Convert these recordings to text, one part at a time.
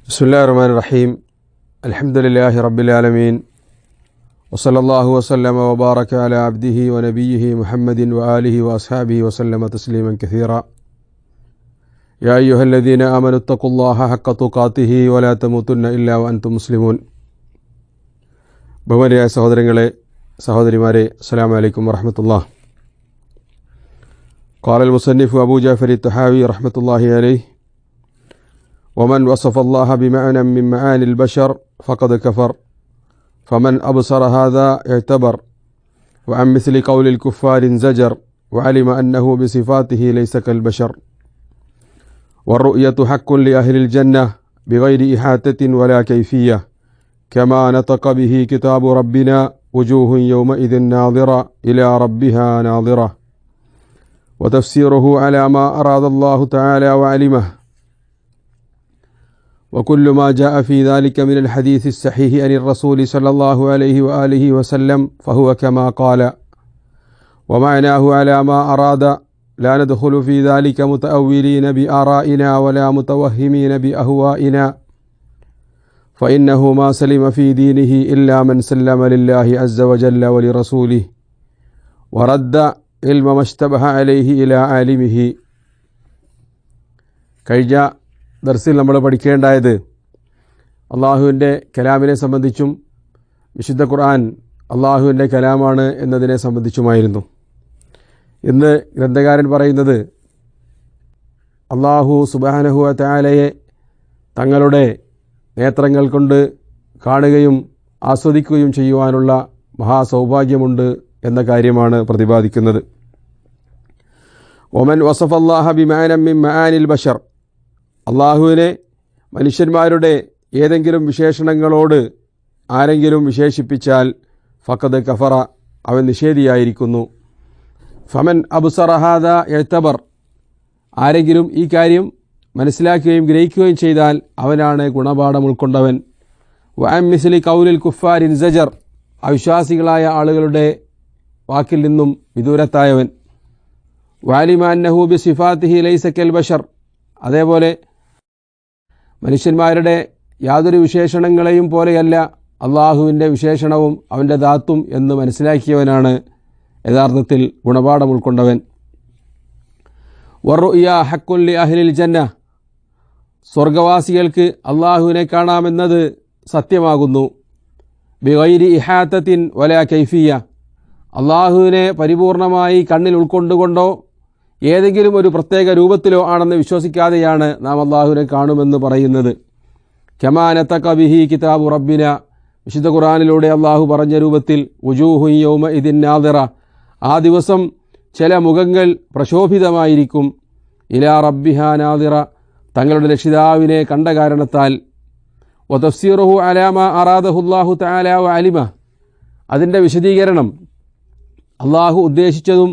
ബിസ്മില്ലാഹിർ റഹ്മാനിർ റഹീം. അൽഹംദുലില്ലാഹി റബ്ബിൽ ആലമീൻ. വസല്ലല്ലാഹു വസല്ലമ വബാറക അലാ അബ്ദിഹി വനബിയ്യിഹി മുഹമ്മദിൻ വആലിഹി വഅസ്ഹാബിഹി വസല്ലമ തസ്ലീമൻ കസീറ. യാ അയ്യുഹല്ലദീന ആമനു തഖുല്ലാഹ ഹഖ്ക തുഖാതിഹി വലാ തമൂതുന്ന ഇല്ലാ വഅൻതും മുസ്ലിമൂൻ. ബഹുമാനിയായ സഹോദരങ്ങളെ, സഹോദരിമാരെ, അസ്സലാമു അലൈക്കും വറഹ്മത്തുള്ളാഹി. ഖാലൽ മുസന്നിഫു അബൂ ജഅഫർ അത്ത്-തഹാവി റഹ്മത്തുള്ളാഹി അലൈഹി: ومن وصف الله بمعنى من معاني البشر فقد كفر فمن أبصر هذا اعتبر وعن مثل قول الكفار انزجر وعلم أنه بصفاته ليس كالبشر والرؤية حق لأهل الجنة بغير إحاطة ولا كيفية كما نطق به كتاب ربنا وجوه يومئذ ناظرة إلى ربها ناظرة وتفسيره على ما أراد الله تعالى وعلمه وكل ما جاء في ذلك من الحديث الصحيح عن الرسول صلى الله عليه وآله وسلم فهو كما قال ومعناه على ما أراد لا ندخل في ذلك متأولين بآرائنا ولا متوهمين بأهوائنا فإنه ما سلم في دينه إلا من سلم لله عز وجل ولرسوله ورد علم ما اشتبه عليه إلى عالمه. കഴിഞ്ഞ ദർസിൽ നമ്മൾ പഠിക്കേണ്ടായത് അള്ളാഹുവിൻ്റെ കലാമിനെ സംബന്ധിച്ചും വിശുദ്ധ ഖുർആൻ അള്ളാഹുവിൻ്റെ കലാമാണ് എന്നതിനെ സംബന്ധിച്ചുമായിരുന്നു. ഇന്ന് ഗ്രന്ഥകാരൻ പറയുന്നത് അള്ളാഹു സുബ്ഹാനഹു വ തആലയെ തങ്ങളുടെ നേത്രങ്ങൾ കൊണ്ട് കാണുകയും ആസ്വദിക്കുകയും ചെയ്യുവാനുള്ള മഹാസൗഭാഗ്യമുണ്ട് എന്ന കാര്യമാണ് പ്രതിപാദിക്കുന്നത്. ഒമൻ വസഫല്ലാഹ ബിമഅന മിൻ മആനിൽ ബശർ, അള്ളാഹുവിനെ മനുഷ്യന്മാരുടെ ഏതെങ്കിലും വിശേഷണങ്ങളോട് ആരെങ്കിലും വിശേഷിപ്പിച്ചാൽ ഫഖദ് കഫറ, അവൻ നിഷേധിയായിരിക്കുന്നു. ഫമൻ അബ്സറ ഹാദാ ഇഅ്തബർ, ആരെങ്കിലും ഈ കാര്യം മനസ്സിലാക്കുകയും ഗ്രഹിക്കുകയും ചെയ്താൽ അവനാണ് ഗുണപാഠം ഉൾക്കൊണ്ടവൻ. വഅൻ മിസ്ലി ഖൗലിൽ കുഫാർ ഇൻസജർ, അവിശ്വാസികളായ ആളുകളുടെ വാക്കിൽ നിന്നും വിദൂരത്തായവൻ. വഅലിമ അന്നഹു ബിസിഫാതിഹി ലൈസ കൽ ബശർ, അതേപോലെ മനുഷ്യന്മാരുടെ യാതൊരു വിശേഷണങ്ങളെയും പോലെയല്ല അള്ളാഹുവിൻ്റെ വിശേഷണവും അവൻ്റെ ദാത്തും എന്ന് മനസ്സിലാക്കിയവനാണ് യഥാർത്ഥത്തിൽ ഗുണപാഠം ഉൾക്കൊണ്ടവൻ. വറുയ ഹഖ്കുൻ ലി അഹ്ലിൽ ജന്ന, സ്വർഗവാസികൾക്ക് അള്ളാഹുവിനെ കാണാമെന്നത് സത്യമാകുന്നു. ബിഗൈരി ഇഹാത്തത്തിൻ വലാ കൈഫിയ, അള്ളാഹുവിനെ പരിപൂർണമായി കണ്ണിൽ ഉൾക്കൊണ്ടുകൊണ്ടോ ഏതെങ്കിലും ഒരു പ്രത്യേക രൂപത്തിലോ ആണെന്ന് വിശ്വസിക്കാതെയാണ് നാം അള്ളാഹുവിനെ കാണുമെന്ന് പറയുന്നത്. കമാ നതഖ ബിഹി കിതാബു റബ്ബിന, വിശുദ്ധ ഖുർആനിലൂടെ അള്ളാഹു പറഞ്ഞ രൂപത്തിൽ വുജൂഹു യൗമഇദിൻ നാദിറ, ആ ദിവസം ചില മുഖങ്ങൾ പ്രശോഭിതമായിരിക്കും. ഇലാ റബ്ബിഹാ നാദിറ, തങ്ങളുടെ രക്ഷിതാവിനെ കണ്ട കാരണത്താൽ. വതഫ്സീറുഹു അലാ മാ അറാദഹുല്ലാഹു തആല വഅലിമ, അതിൻ്റെ വിശദീകരണം അള്ളാഹു ഉദ്ദേശിച്ചതും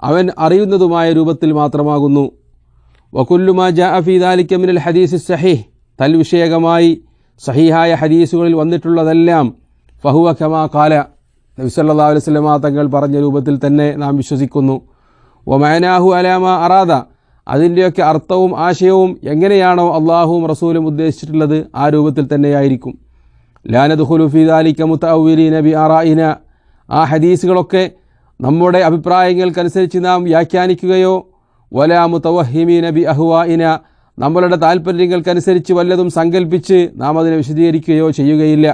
അവൻ അറിയുന്നതുമായ രൂപത്തിൽ മാത്രമാകുന്നു. വകുല്ലു മാ ജാഅ ഫീ ദാലിക മിനൽ ഹദീസ് സഹീഹ്, തൽവിഷയകമായി സഹീഹായ ഹദീസുകളിൽ വന്നിട്ടുള്ളതെല്ലാം ഫഹുവ കമാ ഖാല, നബി സല്ലല്ലാഹു അലൈഹി വസല്ലം തങ്ങൾ പറഞ്ഞ രൂപത്തിൽ തന്നെ നാം വിശ്വസിക്കുന്നു. വമഅനാഹു അലാ മാ അറാദ, അതിൻ്റെയൊക്കെ അർത്ഥവും ആശയവും എങ്ങനെയാണോ അള്ളാഹുവും റസൂലും ഉദ്ദേശിച്ചിട്ടുള്ളത് ആ രൂപത്തിൽ തന്നെയായിരിക്കും. ലാ നദ്ഖുലു ഫീ ദാലിക മുതഅവ്വിലീന ബി ആറാഇന, ആ ഹദീസുകളൊക്കെ നമ്മുടെ അഭിപ്രായങ്ങൾക്കനുസരിച്ച് നാം വ്യാഖ്യാനിക്കുകയോ വലാ മുതവഹിമീന ബി അഹ്വാഇന, നമ്മളുടെ താൽപ്പര്യങ്ങൾക്കനുസരിച്ച് വല്ലതും സങ്കല്പിച്ച് നാം അതിനെ വിശദീകരിക്കുകയോ ചെയ്യുകയില്ല.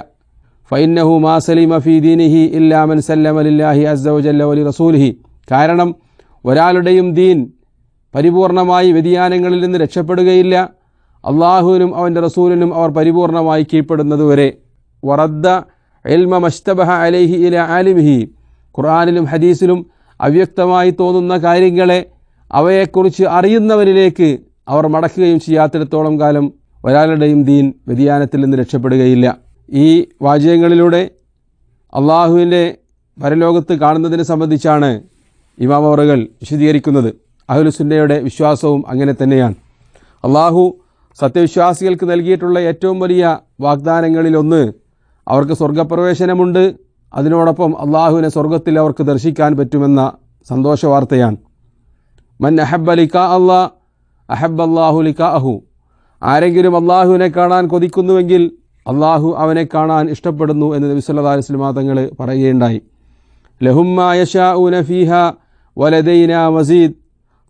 ഫഇന്നഹു മാ സലിമ ഫീ ദീനിഹി ഇല്ലാ മൻ സല്ലമ ലില്ലാഹി അസ്സ വജല്ല വലി റസൂലിഹി, കാരണം ഒരാളുടെയും ദീൻ പരിപൂർണമായി വ്യതിയാനങ്ങളിൽ നിന്ന് രക്ഷപ്പെടുകയില്ല അള്ളാഹുവിനും അവൻ്റെ റസൂലിനും അവർ പരിപൂർണമായി കീഴ്പ്പെടുന്നതുവരെ. വറദ്ദ ഇൽമ മശ്തബഹ അലൈഹി ഇലാ ആലിമിഹി, ഖുർആനിലും ഹദീസിലും അവ്യക്തമായി തോന്നുന്ന കാര്യങ്ങളെ അവയെക്കുറിച്ച് അറിയുന്നവരിലേക്ക് അവർ മടക്കുകയും ചെയ്യാത്തിടത്തോളം കാലം ഒരാളുടെയും ദീൻ വ്യതിയാനത്തിൽ നിന്ന് രക്ഷപ്പെടുകയില്ല. ഈ വാചകങ്ങളിലൂടെ അള്ളാഹുവിൻ്റെ പരലോകത്ത് കാണുന്നതിനെ സംബന്ധിച്ചാണ് ഇമാം അവറുകൾ വിശദീകരിക്കുന്നത്. അഹ്ലുസുന്നയുടെ വിശ്വാസവും അങ്ങനെ തന്നെയാണ്. അള്ളാഹു സത്യവിശ്വാസികൾക്ക് നൽകിയിട്ടുള്ള ഏറ്റവും വലിയ വാഗ്ദാനങ്ങളിലൊന്ന് അവർക്ക് സ്വർഗപ്രവേശനമുണ്ട്, അതിനോടൊപ്പം അള്ളാഹുവിനെ സ്വർഗത്തിൽ അവർക്ക് ദർശിക്കാൻ പറ്റുമെന്ന സന്തോഷവാർത്തയാണ്. മൻ അഹബ്ബ ലിഖാ അല്ലാഹ് അഹബ്ബല്ലാഹു ലിഖാഅഹു, ആരെങ്കിലും അള്ളാഹുവിനെ കാണാൻ കൊതിക്കുന്നുവെങ്കിൽ അള്ളാഹു അവനെ കാണാൻ ഇഷ്ടപ്പെടുന്നു എന്ന് നബി സല്ലല്ലാഹു അലൈഹി വസല്ലം തങ്ങൾ പറയുകയുണ്ടായി. ലഹും മാ യശാഊന ഫീഹാ വലദൈനാ മസീദ്,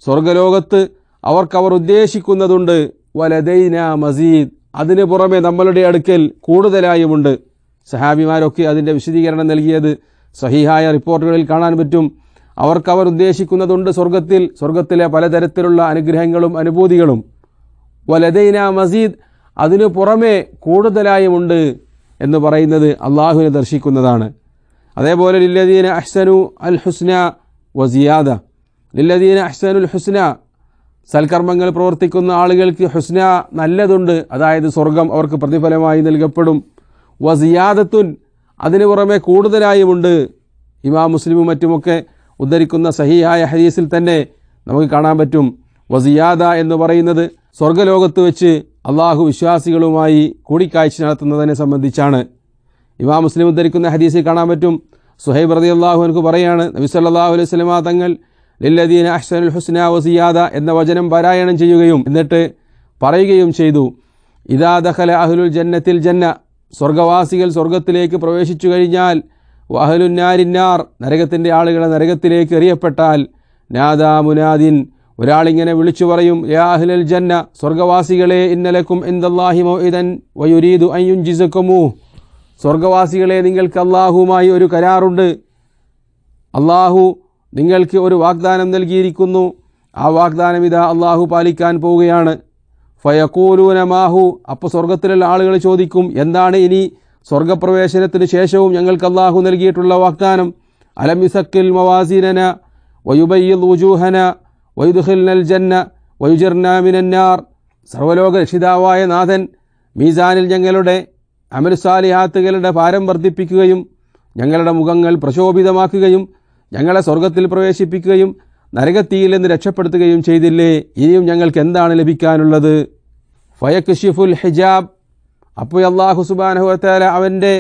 സ്വർഗ്ഗലോകത്ത് അവർക്കവർ ഉദ്ദേശിക്കുന്നതുണ്ട്. വലദൈനാ മസീദ്, അതിന് പുറമെ നമ്മളുടെ അടുക്കൽ കൂടുതലായുമുണ്ട്. സഹാബിമാരൊക്കെ അതിൻ്റെ വിശദീകരണം നൽകിയത് സഹീഹായ റിപ്പോർട്ടുകളിൽ കാണാൻ പറ്റും. അവർക്കവർ ഉദ്ദേശിക്കുന്നതുണ്ട് സ്വർഗത്തിലെ പലതരത്തിലുള്ള അനുഗ്രഹങ്ങളും അനുഭൂതികളും. വലദൈനാ മസീദ്, അതിനു പുറമെ കൂടുതലായുമുണ്ട് എന്ന് പറയുന്നത് അള്ളാഹുവിനെ ദർശിക്കുന്നതാണ്. അതേപോലെ ലില്ലദീന അഹ്സനു അൽ ഹുസ്ന വസിയാദ, ലില്ലദീന അഹ്സനുൽ ഹുസ്ന, സൽക്കർമ്മങ്ങൾ പ്രവർത്തിക്കുന്ന ആളുകൾക്ക് ഹുസ്ന, നല്ലതുണ്ട്, അതായത് സ്വർഗം അവർക്ക് പ്രതിഫലമായി നൽകപ്പെടും. വസിയാദത്തുൻ, അതിനു പുറമെ കൂടുതലായുമുണ്ട്. ഇമാം മുസ്ലിമും മറ്റുമൊക്കെ ഉദ്ധരിക്കുന്ന സഹീഹായ ഹദീസിൽ തന്നെ നമുക്ക് കാണാൻ പറ്റും വസിയാദ എന്ന് പറയുന്നത് സ്വർഗ്ഗലോകത്ത് വെച്ച് അള്ളാഹു വിശ്വാസികളുമായി കൂടിക്കാഴ്ച നടത്തുന്നതിനെ സംബന്ധിച്ചാണ്. ഇമാം മുസ്ലിം ഉദ്ധരിക്കുന്ന ഹദീസിൽ കാണാൻ പറ്റും സുഹൈബ് റളിയല്ലാഹു അൻഹു പറയാണ്, നബി സല്ലല്ലാഹു അലൈഹി വസല്ലം തങ്ങൾ ലില്ലദീന അഹ്സനുൽ ഹുസ്ന വസിയാദ എന്ന വചനം പാരായണം ചെയ്യുകയും എന്നിട്ട് പറയുകയും ചെയ്തു, ഇദാ ദഖല അഹ്ലുൽ ജന്നത്തിൽ ജന്ന, സ്വർഗവാസികൾ സ്വർഗത്തിലേക്ക് പ്രവേശിച്ചു കഴിഞ്ഞാൽ, വഅഹ്ലുൻ നാരിന്നാർ, നരകത്തിൻ്റെ ആളുകളെ നരകത്തിലേക്ക് എറിയപ്പെട്ടാൽ, നാദാ മുനാദിൻ, ഒരാളിങ്ങനെ വിളിച്ചു പറയും, യാ അഹ്ലൽ ജന്ന, സ്വർഗവാസികളെ, ഇന്നലക്കും ഇൻദല്ലാഹി മൗഇദൻ വയുരീദു അൻ യുൻജിസകുമു, സ്വർഗവാസികളെ, നിങ്ങൾക്ക് അള്ളാഹുവുമായി ഒരു കരാറുണ്ട്, അള്ളാഹു നിങ്ങൾക്ക് ഒരു വാഗ്ദാനം നൽകിയിരിക്കുന്നു, ആ വാഗ്ദാനം ഇതാ അള്ളാഹു പാലിക്കാൻ പോവുകയാണ്. ഫയഖൂലൂന മാഹു, അപ്പോൾ സ്വർഗത്തിലുള്ള ആളുകൾ ചോദിക്കും, എന്താണ് ഇനി സ്വർഗപ്രവേശനത്തിന് ശേഷവും ഞങ്ങൾക്ക് അള്ളാഹു നൽകിയിട്ടുള്ള വാഗ്ദാനം? അലം യുസക്കിൽ മവാസീനന വയുബയ്യിദ് വുജൂഹന വയുദ്ഖിൽനൽ ജന്ന വയുജിർനാ മിനന്നാർ, സർവ്വലോക രക്ഷിതാവായ നാഥൻ മീസാനിൽ ഞങ്ങളുടെ അമൽസാലിഹാത്തുകളുടെ ഭാരം വർദ്ധിപ്പിക്കുകയും ഞങ്ങളുടെ മുഖങ്ങൾ പ്രശോഭിതമാക്കുകയും ഞങ്ങളെ സ്വർഗത്തിൽ പ്രവേശിപ്പിക്കുകയും നരകത്തിയിൽ നിന്ന് രക്ഷപ്പെടുത്തുകയും ചെയ്തില്ലേ, ഇനിയും ഞങ്ങൾക്ക് എന്താണ് ലഭിക്കാനുള്ളത്? ഫയക്ഷിഫുൽ ഹിജാബ്, അപ്പോൾ അല്ലാഹു സുബ്ഹാനഹു വ തആല അവൻ്റെ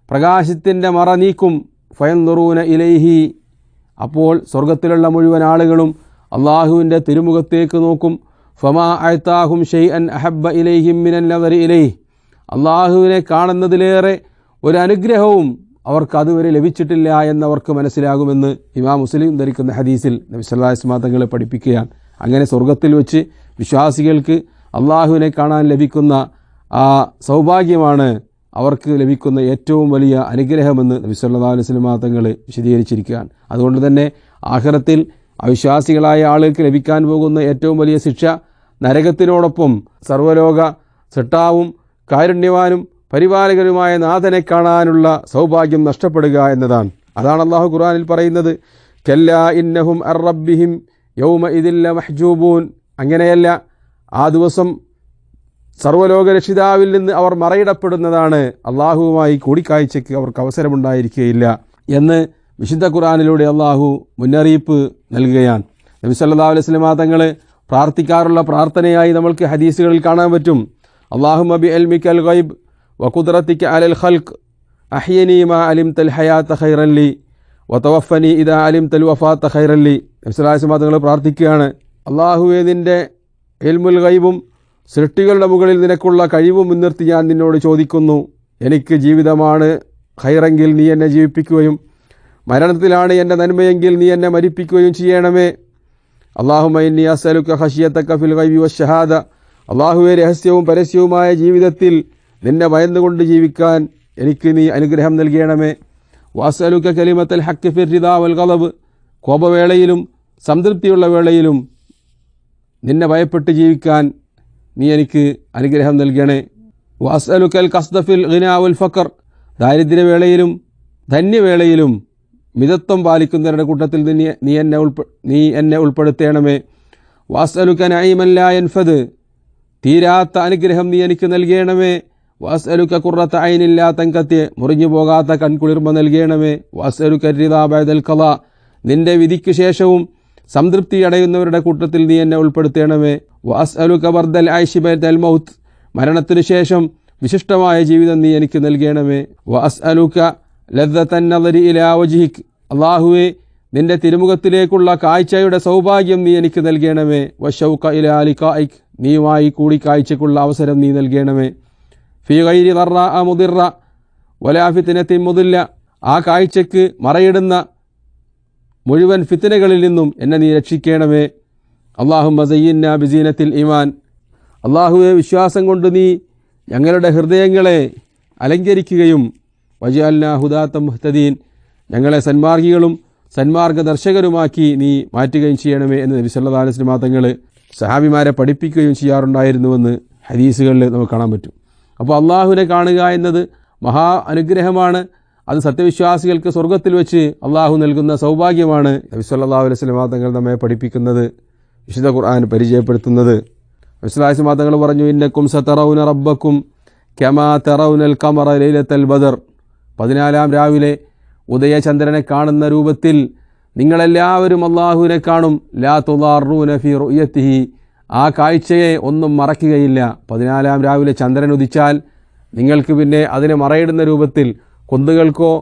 പ്രകാശത്തിൻ്റെ മറ നീക്കും. ഫയൻദുറൂന ഇലൈഹി, അപ്പോൾ സ്വർഗത്തിലുള്ള മുഴുവൻ ആളുകളും അള്ളാഹുവിൻ്റെ തിരുമുഖത്തേക്ക് നോക്കും. ഫമാ അഅതാഹും ഷൈഅൻ അഹബ്ബ ഇലൈഹിം മിനൻ നദരി ഇലൈഹി, അള്ളാഹുവിനെ കാണുന്നതിലേറെ ഒരു അനുഗ്രഹവും അവർക്ക് അതുവരെ ലഭിച്ചിട്ടില്ല എന്നവർക്ക് മനസ്സിലാകുമെന്ന് ഇമാം മുസ്ലിം ധരിക്കുന്ന ഹദീസിൽ നബി സല്ലല്ലാഹു അലൈഹി വസല്ലം തങ്ങൾ പഠിപ്പിക്കുകയാണ്. അങ്ങനെ സ്വർഗത്തിൽ വെച്ച് വിശ്വാസികൾക്ക് അള്ളാഹുവിനെ കാണാൻ ലഭിക്കുന്ന ആ സൗഭാഗ്യമാണ് അവർക്ക് ലഭിക്കുന്ന ഏറ്റവും വലിയ അനുഗ്രഹമെന്ന് നബി സല്ലല്ലാഹു അലൈഹി വസല്ലം തങ്ങൾ വിശദീകരിച്ചിരിക്കുകയാണ്. അതുകൊണ്ട് തന്നെ ആഖിറത്തിൽ അവിശ്വാസികളായ ആളുകൾക്ക് ലഭിക്കാൻ പോകുന്ന ഏറ്റവും വലിയ ശിക്ഷ നരകത്തിനോടൊപ്പം സർവ്വലോക സൃഷ്ടാവും കാരുണ്യവാനും പരിപാലകരുമായ നാഥനെ കാണാനുള്ള സൗഭാഗ്യം നഷ്ടപ്പെടുക എന്നതാണ്. അതാണ് അല്ലാഹു ഖുർആനിൽ പറയുന്നത്, കല്ലാ ഇന്നഹും അർ റബ്ബിഹിം യൗമഇദിൻ ലമഹ്ജൂബൂൻ, അങ്ങനെയല്ല, ആ ദിവസം സർവ്വലോക രക്ഷിതാവിൽ നിന്ന് അവർ മറയിടപ്പെടുന്നതാണ്, അള്ളാഹുവുമായി കൂടിക്കാഴ്ചയ്ക്ക് അവർക്ക് അവസരമുണ്ടായിരിക്കുകയില്ല എന്ന് വിശുദ്ധ ഖുർആനിലൂടെ അള്ളാഹു മുന്നറിയിപ്പ് നൽകുകയാണ്. നബി സല്ലല്ലാഹു അലൈഹി വസല്ലം തങ്ങൾ പ്രാർത്ഥിക്കാറുള്ള പ്രാർത്ഥനയായി നമ്മൾക്ക് ഹദീസുകളിൽ കാണാൻ പറ്റും, അല്ലാഹുമ്മ ബിഇൽമിക്കൽ ഗൈബ് വഖുദ്റതിക അലൽ ഖൽഖ് അഹ്യനി മാ അലിംതൽ ഹയാത ഖൈറൻ ലി വതവഫനി ഇദാ അലിംതൽ വഫാത ഖൈറൻ ലി. നബി സല്ലല്ലാഹു അലൈഹി വസല്ലം തങ്ങൾ പ്രാർത്ഥിക്കുകയാണ്, അല്ലാഹുവേ, നിൻ്റെ ഇൽമുൽ ഗൈബും സൃഷ്ടികളുടെ മുകളിൽ നിനക്കുള്ള കഴിവും മുൻനിർത്തി ഞാൻ നിന്നോട് ചോദിക്കുന്നു, എനിക്ക് ജീവിതമാണ് ഖൈറെങ്കിൽ നീ എന്നെ ജീവിപ്പിക്കുകയും മരണത്തിലാണ് എൻ്റെ നന്മയെങ്കിൽ നീ എന്നെ മരിപ്പിക്കുകയും ചെയ്യണമേ. അല്ലാഹുമ്മ ഇന്നി അസ്അലുക ഖശിയതക ഫിൽ ഗൈബി വശഹാദ, അല്ലാഹുവേ, രഹസ്യവും പരസ്യവുമായ ജീവിതത്തിൽ നിന്നെ ഭയന്നുകൊണ്ട് ജീവിക്കാൻ എനിക്ക് നീ അനുഗ്രഹം നൽകണമേ. വഅസ്അലുക കലിമത്തൽ ഹഖ് ഫിർ റിദാ വൽ ഗളബ്, കോപവേളയിലും സംതൃപ്തിയുള്ള വേളയിലും നിന്നെ ഭയപ്പെട്ട് ജീവിക്കാൻ നീ എനിക്ക് അനുഗ്രഹം നൽകണേ. വഅസ്അലുകൽ ഖസ്ദ ഫിൽ ഗിനാ വൽ ഫഖർ, ദാരിദ്ര്യവേളയിലും ധന്യവേളയിലും മിതത്വം പാലിക്കുന്നവരുടെ കൂട്ടത്തിൽ നീ എന്നെ ഉൾപ്പെടുത്തണമേ. വഅസ്അലുക നഈമൻ ലാ യൻഫദ്, തീരാത്ത അനുഗ്രഹം നീ എനിക്ക് നൽകണമേ. വഅസ്അലുക ഖുർറത ഐനിൻ ലാ തൻഖതി, മുറിഞ്ഞു പോകാത്ത കൺകുളിർമ നൽകണമേ. വഅസ്അലുക റിദാ ബഅദൽ ഖളാ, നിന്റെ വിധിക്ക് ശേഷവും സംതൃപ്തി അടയുന്നവരുടെ കൂട്ടത്തിൽ നീ എന്നെ ഉൾപ്പെടുത്തണമേ. വഅസ്അലുക ബർദൽ ഐശി ബഅദൽ മൗത്ത്, മരണത്തിനു ശേഷം വിശിഷ്ടമായ ജീവിതം നീ എനിക്ക് നൽകണമേ. വഅസ്അലുക ലദ്ദതൻ നദരി ഇലാ വജ്ഹിക്, അല്ലാഹുവേ, നിന്റെ തിരുമുഖത്തിലേക്കുള്ള കാഴ്ചയുടെ സൗഭാഗ്യം നീ എനിക്ക് നൽകണമേ. വശൗക ഇലാ ലിഖായിക്, നീയുമായി കൂടിക്കാഴ്ചയ്ക്കുള്ള അവസരം നീ നൽകണമേ. ഫീ ഗൈരി ദർറ മുദിറ വലാ ഫിത്നത്തിൻ മുദില്ല, ആ കാഴ്ചയ്ക്ക് മറയിടുന്ന മുഴുവൻ ഫിത്നകളിൽ നിന്നും എന്നെ നീ രക്ഷിക്കണമേ. അല്ലാഹുമ്മ സയ്യിന്നാ ബിസീനത്തിൽ ഈമാൻ, അല്ലാഹുവേ വിശ്വാസം കൊണ്ട് നീ ഞങ്ങളുടെ ഹൃദയങ്ങളെ അലങ്കരിക്കുകയും വജഅൽനാ ഹുദാത്തം മുഹ്തദീൻ, ഞങ്ങളെ സന്മാർഗികളും സന്മാർഗദർശകരുമാക്കി നീ മാറ്റുകയും ചെയ്യണമേ എന്ന് നബി സല്ലല്ലാഹു അലൈഹി വസല്ലം തങ്ങൾ സഹാബിമാരെ പഠിപ്പിക്കുകയും ചെയ്യാറുണ്ടായിരുന്നുവെന്ന് ഹദീസുകളിൽ നമുക്ക് കാണാൻ പറ്റും. അപ്പോൾ അള്ളാഹുവിനെ കാണുക എന്നത് മഹാ അനുഗ്രഹമാണ്. അത് സത്യവിശ്വാസികൾക്ക് സ്വർഗ്ഗത്തിൽ വെച്ച് അള്ളാഹു നൽകുന്ന സൗഭാഗ്യമാണ്. നബി സല്ലല്ലാഹു അലൈഹി വസല്ലം തങ്ങൾ നമ്മെ പഠിപ്പിക്കുന്നത്, വിശുദ്ധ ഖുർആൻ പരിചയപ്പെടുത്തുന്നത്. നബി സല്ലല്ലാഹു അലൈഹി വസല്ലം തങ്ങൾ പറഞ്ഞു, ഇന്നക്കും സതറൗന റബ്ബക്കും കമാ തറൗനൽ ഖമറ ലൈലത്തൽ ബദർ, 14-ാം രാവിലെ ഉദയചന്ദ്രനെ കാണുന്ന രൂപത്തിൽ നിങ്ങളെല്ലാവരും അള്ളാഹുവിനെ കാണും. ലാ തുദാറൂന ഫീ റുയത്തിഹി, ആ കാഴ്ചയെ ഒന്നും മറക്കുകയില്ല. 14-ാം രാവിലെ ചന്ദ്രൻ ഉദിച്ചാൽ നിങ്ങൾക്ക് പിന്നെ അതിനെ മറയിടുന്ന രൂപത്തിൽ കൊന്തുകൾക്കോ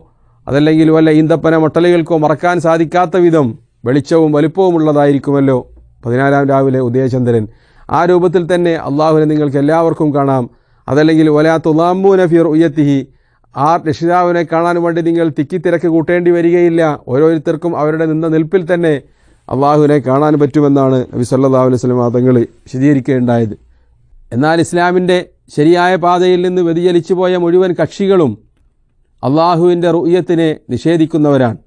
അതല്ലെങ്കിൽ വല്ല ഈന്തപ്പന മൊട്ടലുകൾക്കോ മറക്കാൻ സാധിക്കാത്ത വിധം വെളിച്ചവും വലുപ്പവും ഉള്ളതായിരിക്കുമല്ലോ 14-ാം രാവിലെ ഉദയചന്ദ്രൻ. ആ രൂപത്തിൽ തന്നെ അള്ളാഹുവിനെ നിങ്ങൾക്ക് എല്ലാവർക്കും കാണാം. അതല്ലെങ്കിൽ വലാ തുദാമ്മൂന ഫീ റുയത്തിഹി, ആ രക്ഷിതാവിനെ കാണാൻ വേണ്ടി നിങ്ങൾ തിക്കിത്തിരക്ക് കൂട്ടേണ്ടി വരികയില്ല. ഓരോരുത്തർക്കും അവരുടെ നിന്ന നിൽപ്പിൽ തന്നെ അള്ളാഹുവിനെ കാണാൻ പറ്റുമെന്നാണ് നബി സല്ലല്ലാഹു അലൈഹി വസല്ലം തങ്ങൾ വിശദീകരിക്കുകയുണ്ടായത്. എന്നാൽ ഇസ്ലാമിൻ്റെ ശരിയായ പാതയിൽ നിന്ന് വ്യതിചലിച്ചു പോയ മുഴുവൻ കക്ഷികളും അള്ളാഹുവിൻ്റെ റുയത്തിനെ നിഷേധിക്കുന്നവരാണ്.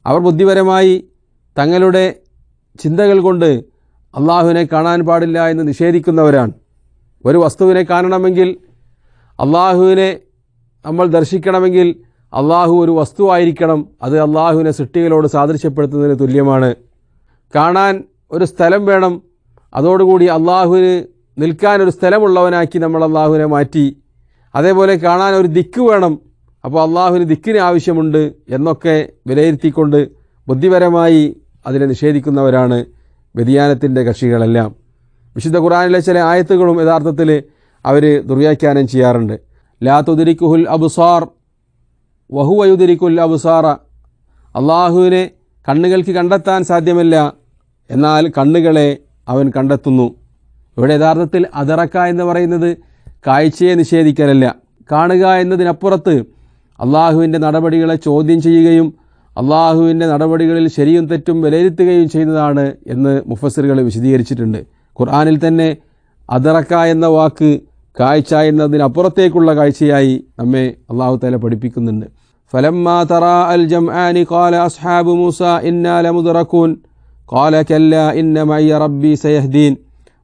അവർ ബുദ്ധിപരമായി തങ്ങളുടെ ചിന്തകൾ കൊണ്ട് അള്ളാഹുവിനെ കാണാൻ പാടില്ല എന്ന് നിഷേധിക്കുന്നവരാണ്. ഒരു വസ്തുവിനെ കാണണമെങ്കിൽ, അള്ളാഹുവിനെ നമ്മൾ ദർശിക്കണമെങ്കിൽ അള്ളാഹു ഒരു വസ്തുവായിരിക്കണം. അത് അള്ളാഹുവിനെ സൃഷ്ടികളോട് സാദൃശ്യപ്പെടുത്തുന്നതിന് തുല്യമാണ്. കാണാൻ ഒരു സ്ഥലം വേണം, അതോടുകൂടി അള്ളാഹുവിന് നിൽക്കാനൊരു സ്ഥലമുള്ളവനാക്കി നമ്മൾ അള്ളാഹുവിനെ മാറ്റി. അതേപോലെ കാണാൻ ഒരു ദിക്ക് വേണം, അപ്പോൾ അള്ളാഹുവിന് ദിക്കിന് ആവശ്യമുണ്ട് എന്നൊക്കെ വിലയിരുത്തിക്കൊണ്ട് ബുദ്ധിപരമായി അതിനെ നിഷേധിക്കുന്നവരാണ് വ്യതിയാനത്തിൻ്റെ കക്ഷികളെല്ലാം. വിശുദ്ധ ഖുർആനിലെ ചില ആയത്തുകളും യഥാർത്ഥത്തിൽ അവർ ദുർവ്യാഖ്യാനം ചെയ്യാറുണ്ട്. ലാ തുദ്രിക്കുഹുൽ അബ്സാർ വഹുവ യുദ്രിക്കുൽ അബ്സാറ, അള്ളാഹുവിനെ കണ്ണുകൾക്ക് കണ്ടെത്താൻ സാധ്യമല്ല, എന്നാൽ കണ്ണുകളെ അവൻ കണ്ടെത്തുന്നു. ഇവിടെ യഥാർത്ഥത്തിൽ അദറക്ക എന്ന് പറയുന്നത് കാഴ്ചയെ നിഷേധിക്കലല്ല. കാണുക എന്നതിനപ്പുറത്ത് അള്ളാഹുവിൻ്റെ നടപടികളെ ചോദ്യം ചെയ്യുകയും അള്ളാഹുവിൻ്റെ നടപടികളിൽ ശരിയും തെറ്റും വിലയിരുത്തുകയും ചെയ്യുന്നതാണ് എന്ന് മുഫസ്സിറുകൾ വിശദീകരിച്ചിട്ടുണ്ട്. ഖുർആനിൽ തന്നെ അദറക്ക എന്ന വാക്ക് കാഴ്ച എന്നതിനപ്പുറത്തേക്കുള്ള കാഴ്ചയായി നമ്മെ അള്ളാഹു തആല പഠിപ്പിക്കുന്നുണ്ട്. ഫലമ്മാ തറാ അൽ ജംആനി ഖാല അസ്ഹാബു മൂസ ഇന്നാ ലമുദ്റകൂൻ ഖാല കല്ലാ ഇന്ന മഇയ റബ്ബി സയഹ്ദീൻ.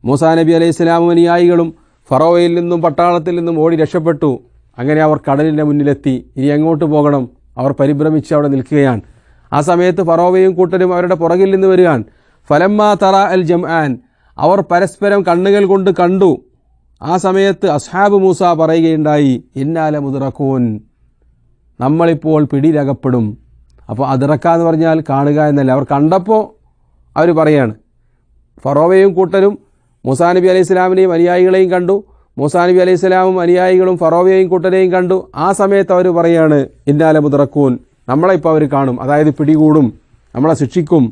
മൂസാ നബി അലൈഹിസ്സലാമും അനുയായികളും ഫറോവയിൽ നിന്നും പട്ടാളത്തിൽ നിന്നും ഓടി രക്ഷപ്പെട്ടു. അങ്ങനെ അവർ കടലിൻ്റെ മുന്നിലെത്തി. ഇനി എങ്ങോട്ട് പോകണം? അവർ പരിഭ്രമിച്ച് അവിടെ നിൽക്കുകയാണ്. ആ സമയത്ത് ഫറോവയും കൂട്ടരും അവരുടെ പുറകിൽ നിന്ന് വരികയാണ്. ഫലമ്മാ തറാ അൽ ജംആൻ, അവർ പരസ്പരം കണ്ണുകൾ കൊണ്ട് കണ്ടു. ആ സമയത്ത് അസ്ഹാബ് മൂസ പറയുകയുണ്ടായി, ഇന്നാ ലമുദ്റകൂൻ, നമ്മളിപ്പോൾ പിടിയിലകപ്പെടും. അപ്പോൾ അദ്റക്ക എന്ന് പറഞ്ഞാൽ കാണുക എന്നല്ല. അവർ കണ്ടപ്പോൾ അവർ പറയാണ്. ഫറോവയും കൂട്ടരും മൂസാ നബി അലൈഹി സ്വലാമിനെയും അനുയായികളെയും കണ്ടു. മൂസാ നബി അലൈഹി സ്വലാമും അനുയായികളും ഫറോവയെയും കൂട്ടരെയും കണ്ടു. ആ സമയത്ത് അവർ പറയാണ്, ഇന്നാ ലമുദ്റകൂൻ, നമ്മളെപ്പോൾ അവർ കാണും, അതായത് പിടികൂടും, നമ്മളെ ശിക്ഷിക്കും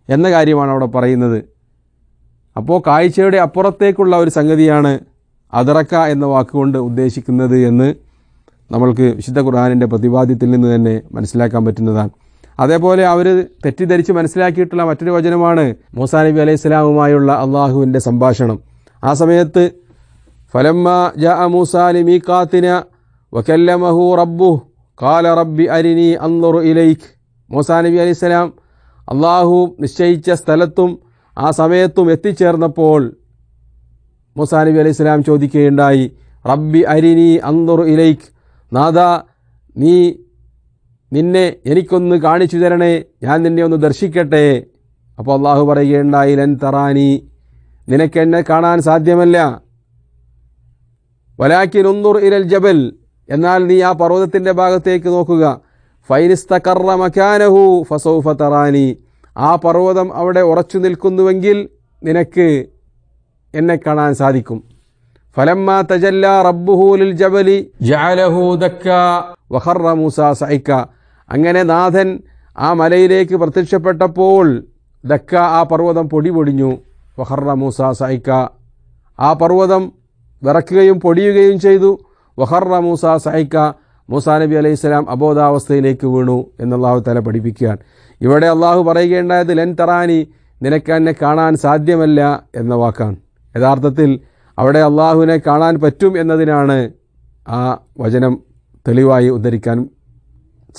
എന്ന കാര്യമാണ് അവിടെ പറയുന്നത്. അപ്പോൾ കാഴ്ചയുടെ അപ്പുറത്തേക്കുള്ള ഒരു സംഗതിയാണ് അദ്റക്ക എന്ന വാക്കുകൊണ്ട് ഉദ്ദേശിക്കുന്നത് എന്ന് നമ്മൾക്ക് വിശുദ്ധ ഖുർആനിൻ്റെ പ്രതിപാദ്യത്തിൽ നിന്ന് തന്നെ മനസ്സിലാക്കാൻ പറ്റുന്നതാണ്. അതേപോലെ അവർ തെറ്റിദ്ധരിച്ച് മനസ്സിലാക്കിയിട്ടുള്ള മറ്റൊരു വചനമാണ് മൂസാ നബി അലൈഹി സ്വലാമുമായുള്ള അള്ളാഹുവിൻ്റെ സംഭാഷണം. ആ സമയത്ത് ഫലമ്മാ ജാഅ മൂസാ ലിമീഖാത്തിനാ വകല്ലമഹു റബ്ബുഹു ഖാല റബ്ബി അരിനി അൻദുർ ഇലൈക്. മൂസാ നബി അലൈഹി സ്വലാം അള്ളാഹു നിശ്ചയിച്ച സ്ഥലത്തും ആ സമയത്തും എത്തിച്ചേർന്നപ്പോൾ മൂസാ നബി അലൈഹി സ്വലാം ചോദിക്കുകയുണ്ടായി, റബ്ബി അരിനി അൻദുർ ഇലൈക്, നാദാ നിന്നെ എനിക്കൊന്ന് കാണിച്ചു തരണേ, ഞാൻ നിന്നെ ഒന്ന് ദർശിക്കട്ടെ. അപ്പോൾ അള്ളാഹു പറയുകയുണ്ടായി, ലൻ തറാനി, നിനക്കെന്നെ കാണാൻ സാധ്യമല്ല. വലാകിൻ ഉൻദുർ ഇലൽ ജബൽ, എന്നാൽ നീ ആ പർവ്വതത്തിൻ്റെ ഭാഗത്തേക്ക് നോക്കുക. ഫൈനിസ്തഖറ മകാനഹു ഫസൗഫ തറാനി, ആ പർവ്വതം അവിടെ ഉറച്ചു നിൽക്കുന്നുവെങ്കിൽ നിനക്ക് എന്നെ കാണാൻ സാധിക്കും. ഫലമ്മാ തജല്ലാ റബ്ബുഹു ലിൽ ജബലി ജഅലഹു ദക്ക വഖറ മൂസാ സഇക, അങ്ങനെ നാഥൻ ആ മലയിലേക്ക് പ്രത്യക്ഷപ്പെട്ടപ്പോൾ ദക്ക, ആ പർവ്വതം പൊടി പൊടിഞ്ഞു. വഖറ മൂസാ സഇക, ആ പർവ്വതം വിറക്കുകയും പൊടിയുകയും ചെയ്തു. വഖറ മൂസ സൈക്ക, മൂസാ നബി അലൈഹിസ്സലാം അബോധാവസ്ഥയിലേക്ക് വീണു എന്ന് അല്ലാഹു തആല പഠിപ്പിക്കുകയാണ്. ഇവിടെ അള്ളാഹു പറയുകയുണ്ടായത് ലൻ തറാനി, നിനക്ക് എന്നെ കാണാൻ സാധ്യമല്ല എന്ന വാക്കാണ്. യഥാർത്ഥത്തിൽ അവിടെ അള്ളാഹുവിനെ കാണാൻ പറ്റും എന്നതിനാണ് ആ വചനം തെളിവായി ഉദ്ധരിക്കാൻ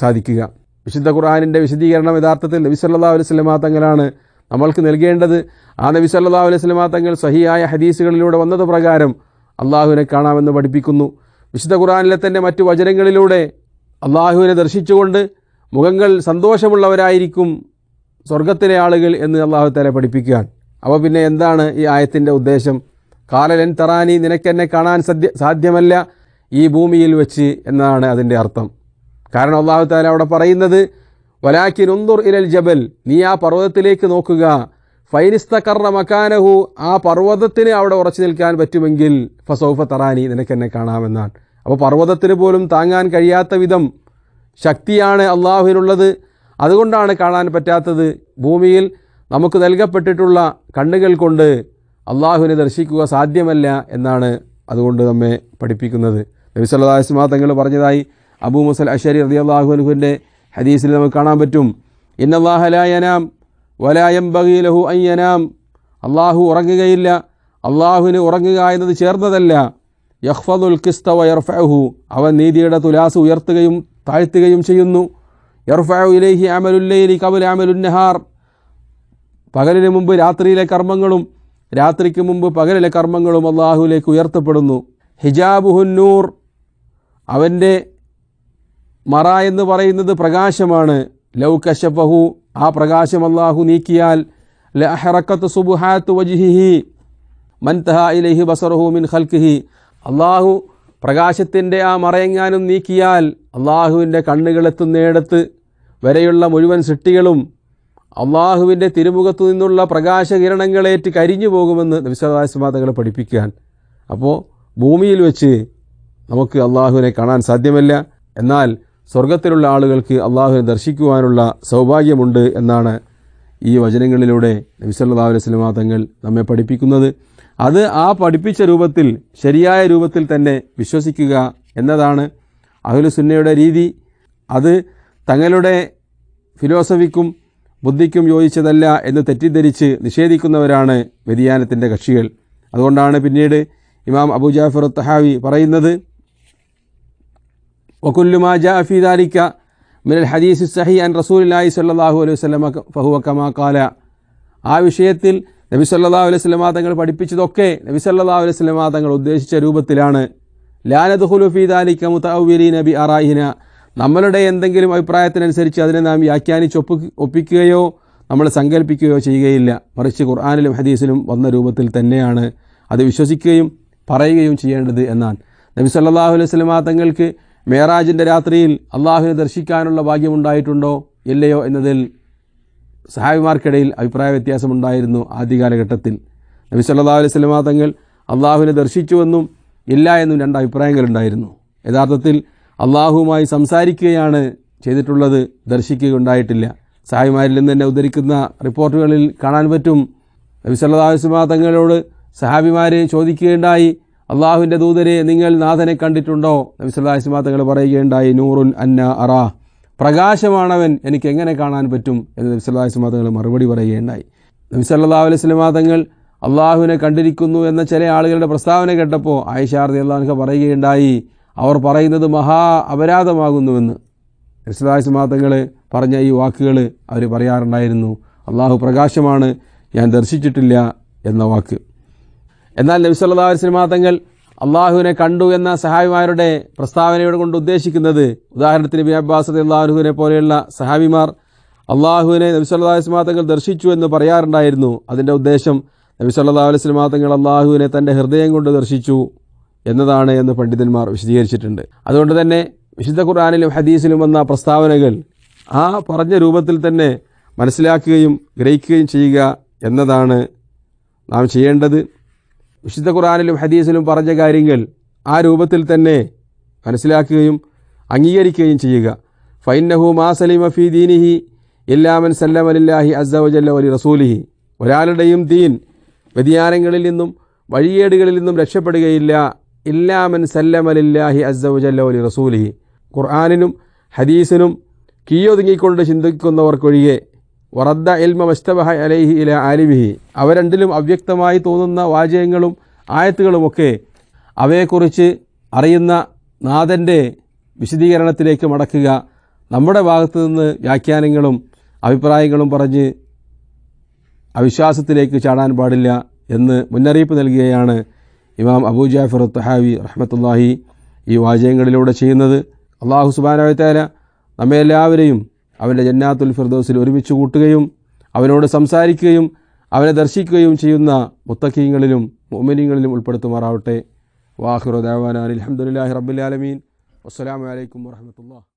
സാധിക്കുക. വിശുദ്ധ ഖുർആനിൻ്റെ വിശദീകരണം യഥാർത്ഥത്തിൽ നബി സല്ലല്ലാഹു അലൈഹി വസല്ലമ തങ്ങളാണ് നമ്മൾക്ക് നൽകേണ്ടത്. ആ നബി സല്ലല്ലാഹു അലൈഹി വസല്ലമ തങ്ങൾ സഹിയായ ഹദീസുകളിലൂടെ വന്നത് പ്രകാരം അള്ളാഹുവിനെ കാണാമെന്ന് പഠിപ്പിക്കുന്നു. വിശുദ്ധ ഖുർആനിലെ തന്നെ മറ്റു വചനങ്ങളിലൂടെ അള്ളാഹുവിനെ ദർശിച്ചുകൊണ്ട് മുഖങ്ങൾ സന്തോഷമുള്ളവരായിരിക്കും സ്വർഗത്തിലെ ആളുകൾ എന്ന് അള്ളാഹു തആല പഠിപ്പിക്കുകയാണ്. അപ്പോൾ പിന്നെ എന്താണ് ഈ ആയത്തിൻ്റെ ഉദ്ദേശം? ഖാല ലൻ തറാനി, നിനക്കെന്നെ കാണാൻ സാധ്യമല്ല ഈ ഭൂമിയിൽ വെച്ച് എന്നാണ് അതിൻ്റെ അർത്ഥം. കാരണം അള്ളാഹു തആല അവിടെ പറയുന്നത് വലാകിൻ ഉൻദുർ ഇലൽ ജബൽ, നീ ആ പർവ്വതത്തിലേക്ക് നോക്കുക, ഫൈനിസ്തഖറ മകാനഹു, ആ പർവ്വതത്തിന് അവിടെ ഉറച്ചു നിൽക്കാൻ പറ്റുമെങ്കിൽ ഫസൗഫ തറാനി, നിനക്കെന്നെ കാണാമെന്നാണ്. അപ്പോൾ പർവ്വതത്തിന് പോലും താങ്ങാൻ കഴിയാത്ത വിധം ശക്തിയാണ് അള്ളാഹുവിനുള്ളത്. അതുകൊണ്ടാണ് കാണാൻ പറ്റാത്തത്. ഭൂമിയിൽ നമുക്ക് നൽകപ്പെട്ടിട്ടുള്ള കണ്ണുകൾ കൊണ്ട് അള്ളാഹുവിനെ ദർശിക്കുക സാധ്യമല്ല എന്നാണ് അതുകൊണ്ട് നമ്മെ പഠിപ്പിക്കുന്നത്. നബി സല്ലല്ലാഹു അലൈഹി വസല്ലം തങ്ങൾ പറഞ്ഞതായി അബൂ മുസൽ അശ്അരി റളിയല്ലാഹു അൻഹുവിൻ്റെ ഹദീസിൽ നമുക്ക് കാണാൻ പറ്റും. ഇന്നല്ലാഹ ലാ യനാം വലാ യംബഗി ലഹു അൻ യനാം, അള്ളാഹു ഉറങ്ങുകയില്ല, അള്ളാഹുവിന് ഉറങ്ങുക എന്നത് ചേർന്നതല്ല. യഖ്ഫദുൽ ഖിസ്ത വയർഫഉഹു, അവൻ നീതിയുടെ തുലാസ് ഉയർത്തുകയും താഴ്ത്തുകയും ചെയ്യുന്നു. യർഫഉ ഇലൈഹി അമലുൽ ലൈലി ഖബല അമലുൻ നഹാർ, പകലിന് മുമ്പ് രാത്രിയിലെ കർമ്മങ്ങളും രാത്രിക്ക് മുമ്പ് പകലിലെ കർമ്മങ്ങളും അള്ളാഹുവിലേക്ക് ഉയർത്തപ്പെടുന്നു. ഹിജാബുഹുൻ നൂർ, അവൻ്റെ മറ എന്ന് പറയുന്നത് പ്രകാശമാണ്. ലൗ കശഫഹു, ആ പ്രകാശം അള്ളാഹു നീക്കിയാൽ ലഅഹറഖത് സുബ്ഹാത്തു വജ്ഹിഹി മൻതഹാ ഇലൈഹി ബസറുഹു മിൻ ഖൽഖിഹി, അള്ളാഹു പ്രകാശത്തിൻ്റെ ആ മറയെങ്ങാനും നീക്കിയാൽ അള്ളാഹുവിൻ്റെ കണ്ണുകളെത്തുന്നിടത്ത് വരെയുള്ള മുഴുവൻ സൃഷ്ടികളും അള്ളാഹുവിൻ്റെ തിരുമുഖത്തു നിന്നുള്ള പ്രകാശകിരണങ്ങളേറ്റ് കരിഞ്ഞു പോകുമെന്ന് നബി സല്ലല്ലാഹു അലൈഹി വസല്ലം തങ്ങൾ പഠിപ്പിക്കാൻ. അപ്പോൾ ഭൂമിയിൽ വെച്ച് നമുക്ക് അള്ളാഹുവിനെ കാണാൻ സാധ്യമല്ല, എന്നാൽ സ്വർഗത്തിലുള്ള ആളുകൾക്ക് അള്ളാഹുവിനെ ദർശിക്കുവാനുള്ള സൗഭാഗ്യമുണ്ട് എന്നാണ് ഈ വചനങ്ങളിലൂടെ നബി സല്ലല്ലാഹു അലൈഹി വസല്ലം തങ്ങൾ നമ്മെ പഠിപ്പിക്കുന്നത്. അത് ആ പഠിപ്പിച്ച രൂപത്തിൽ ശരിയായ രൂപത്തിൽ തന്നെ വിശ്വസിക്കുക എന്നതാണ് അഹ്ലുസുന്നയുടെ രീതി. അത് തങ്ങളുടെ ഫിലോസഫിക്കും ബുദ്ധിക്കും യോജിച്ചതല്ല എന്ന് തെറ്റിദ്ധരിച്ച് നിഷേധിക്കുന്നവരാണ് വ്യതിയാനത്തിൻ്റെ കക്ഷികൾ. അതുകൊണ്ടാണ് പിന്നീട് ഇമാം അബൂ ജാഫർ തഹാവി പറയുന്നത് വകുല്ലു മാ ജാഅ ഫീ ദാലിക മിനൽ ഹദീസ് സഹീഹ് അൻ റസൂലുള്ളാഹി സ്വല്ലല്ലാഹു അലൈഹി വസല്ലം ഫഹുവ കമാ ഖാല, ആ വിഷയത്തിൽ നബി സല്ലല്ലാഹു അലൈഹി വസല്ലം തങ്ങൾ പഠിപ്പിച്ചതൊക്കെ നബി സല്ലല്ലാഹു അലൈഹി വസല്ലം തങ്ങൾ ഉദ്ദേശിച്ച രൂപത്തിലാണ്. ലാ നദ്ഖുലു ഫീ ദാലിക മുതഅവ്വിലീന ബി അറായിന, നമ്മളുടെ എന്തെങ്കിലും അഭിപ്രായത്തിനനുസരിച്ച് അതിനെ നാം വ്യാഖ്യാനിച്ച് ഒപ്പിക്കുകയോ നമ്മൾ സങ്കല്പിക്കുകയോ ചെയ്യുകയില്ല. മറിച്ച് ഖുർആനിലും ഹദീസിലും വന്ന രൂപത്തിൽ തന്നെയാണ് അത് വിശ്വസിക്കുകയും പറയുകയും ചെയ്യേണ്ടത് എന്നാണ്. നബി സല്ലല്ലാഹു അലൈഹി വസല്ലം തങ്ങൾക്ക് മേറാജിൻ്റെ രാത്രിയിൽ അള്ളാഹുവിനെ ദർശിക്കാനുള്ള ഭാഗ്യമുണ്ടായിട്ടുണ്ടോ ഇല്ലയോ എന്നതിൽ സഹാബിമാർക്കിടയിൽ അഭിപ്രായ വ്യത്യാസമുണ്ടായിരുന്നു. ആദ്യകാലഘട്ടത്തിൽ നബി സല്ലല്ലാഹു അലൈഹി വസല്ലം തങ്ങൾ അള്ളാഹുവിനെ ദർശിച്ചുവെന്നും ഇല്ല എന്നും രണ്ട് അഭിപ്രായങ്ങളുണ്ടായിരുന്നു. യഥാർത്ഥത്തിൽ അള്ളാഹുവുമായി സംസാരിക്കുകയാണ് ചെയ്തിട്ടുള്ളത്, ദർശിക്കുകയുണ്ടായിട്ടില്ല. സഹാബിമാരിൽ നിന്ന് തന്നെ ഉദ്ധരിക്കുന്ന റിപ്പോർട്ടുകളിൽ കാണാൻ പറ്റും, നബി സല്ലല്ലാഹു അലൈഹി വസല്ലം തങ്ങളോട് സഹാബിമാരെ ചോദിക്കുകയുണ്ടായി, അള്ളാഹുവിൻ്റെ ദൂതരെ നിങ്ങൾ നാഥനെ കണ്ടിട്ടുണ്ടോ? നബി സല്ലല്ലാഹു അലൈഹി വസല്ലം തങ്ങൾ പറയുകയുണ്ടായി, നൂറുൻ അന്ന അറാ, പ്രകാശമാണവൻ, എനിക്ക് എങ്ങനെ കാണാൻ പറ്റും എന്ന് നബി സല്ലല്ലാഹു അലൈഹി വസല്ലം തങ്ങൾ മറുപടി പറയുകയുണ്ടായി. നബി സല്ലല്ലാഹു അലൈഹി വസല്ലം തങ്ങൾ അള്ളാഹുവിനെ കണ്ടിരിക്കുന്നു എന്ന ചില ആളുകളുടെ പ്രസ്താവന കേട്ടപ്പോൾ ആയിഷ റളിയല്ലാഹു അൻഹ പറയുകയുണ്ടായി, അവർ പറയുന്നത് മഹാ അപരാധമാകുന്നുവെന്ന്. നബി സല്ലല്ലാഹു അലൈഹി വസല്ലം തങ്ങൾ പറഞ്ഞ ഈ വാക്കുകൾ അവർ പറയാറുണ്ടായിരുന്നു, അള്ളാഹു പ്രകാശമാണ്, ഞാൻ ദർശിച്ചിട്ടില്ല എന്ന വാക്ക്. എന്നാൽ നബി സല്ലല്ലാഹു അലൈഹി വസല്ലം തങ്ങൾ അള്ളാഹുവിനെ കണ്ടു എന്ന സഹാബിമാരുടെ പ്രസ്താവനയോട് കൊണ്ട് ഉദ്ദേശിക്കുന്നത്, ഉദാഹരണത്തിന് ഇബ്നു അബ്ബാസ് റളിയല്ലാഹു അൻഹുവിനെ പോലെയുള്ള സഹാബിമാർ അള്ളാഹുവിനെ നബി സല്ലല്ലാഹു അലൈഹി വസല്ലം തങ്ങൾ ദർശിച്ചു എന്ന് പറയാറുണ്ടായിരുന്നു. അതിൻ്റെ ഉദ്ദേശം നബി സല്ലല്ലാഹു അലൈഹി വസല്ലം തങ്ങൾ അള്ളാഹുവിനെ തൻ്റെ ഹൃദയം കൊണ്ട് ദർശിച്ചു എന്നതാണ് എന്ന് പണ്ഡിതന്മാർ വിശദീകരിച്ചിട്ടുണ്ട്. അതുകൊണ്ട് തന്നെ വിശുദ്ധ ഖുർആനിലും ഹദീസിലും വന്ന പ്രസ്താവനകൾ ആ പറഞ്ഞ രൂപത്തിൽ തന്നെ മനസ്സിലാക്കുകയും ഗ്രഹിക്കുകയും ചെയ്യുക എന്നതാണ് നാം ചെയ്യേണ്ടത്. വിശുദ്ധ ഖുർആനിലും ഹദീസിലും പറഞ്ഞ കാര്യങ്ങൾ ആ രൂപത്തിൽ തന്നെ മനസ്സിലാക്കുകയും അംഗീകരിക്കുകയും ചെയ്യുക. ഫൈന്നഹു മാ സലിമ ഫീ ദീനിഹി ഇല്ലാ മൻ സല്ലമ ലില്ലാഹി അസ്സ വജല്ല വലി റസൂലിഹി, ഒരാളുടെയും ദീൻ വ്യതിയാനങ്ങളിൽ നിന്നും വഴിയേടുകളിൽ നിന്നും രക്ഷപ്പെടുകയില്ല. ഇല്ലാമൻ സല്ലമലില്ലാഹി അസ്സവജല്ല വലി റസൂലിഹി. ഖുർആനിനും ഹദീസിനും കീയൊതുങ്ങിക്കൊണ്ട് ചിന്തിക്കുന്നവർക്കൊഴികെ വറദ്ദ ഇൽമ മസ്തബഹ അലൈഹി ഇല ആലിമിഹി. അവ രണ്ടിലും അവ്യക്തമായി തോന്നുന്ന വാചകങ്ങളും ആയത്തുകളുമൊക്കെ അവയെക്കുറിച്ച് അറിയുന്ന നാഥൻ്റെ വിശദീകരണത്തിലേക്ക് മടക്കുക. നമ്മുടെ ഭാഗത്തു നിന്ന് വ്യാഖ്യാനങ്ങളും അഭിപ്രായങ്ങളും പറഞ്ഞ് അവിശ്വാസത്തിലേക്ക് ചാടാൻ പാടില്ല എന്ന് മുന്നറിയിപ്പ് നൽകുകയാണ് ഇമാം അബൂ ജാഫർ തഹാവി റഹ്മത്തുള്ളാഹി ഈ വാചകങ്ങളിലൂടെ ചെയ്യുന്നത്. അല്ലാഹു സുബ്ഹാനഹു വ തആല നമ്മെ എല്ലാവരെയും അവൻ്റെ ജന്നാത്തുൽ ഫിർദൗസിൽ ഒരുമിച്ച് കൂട്ടുകയും അവനോട് സംസാരിക്കുകയും അവനെ ദർശിക്കുകയും ചെയ്യുന്ന മുത്തഖീങ്ങളിലും മുഅ്മിനീങ്ങളിലും ഉൾപ്പെടുത്തുമാറാവട്ടെ. വാഖിറു ദഅവാനാ അൽഹംദുലില്ലാഹി റബ്ബിൽ ആലമീൻ. വസ്സലാമു അലൈക്കും വറഹ്മത്തുള്ളാഹി.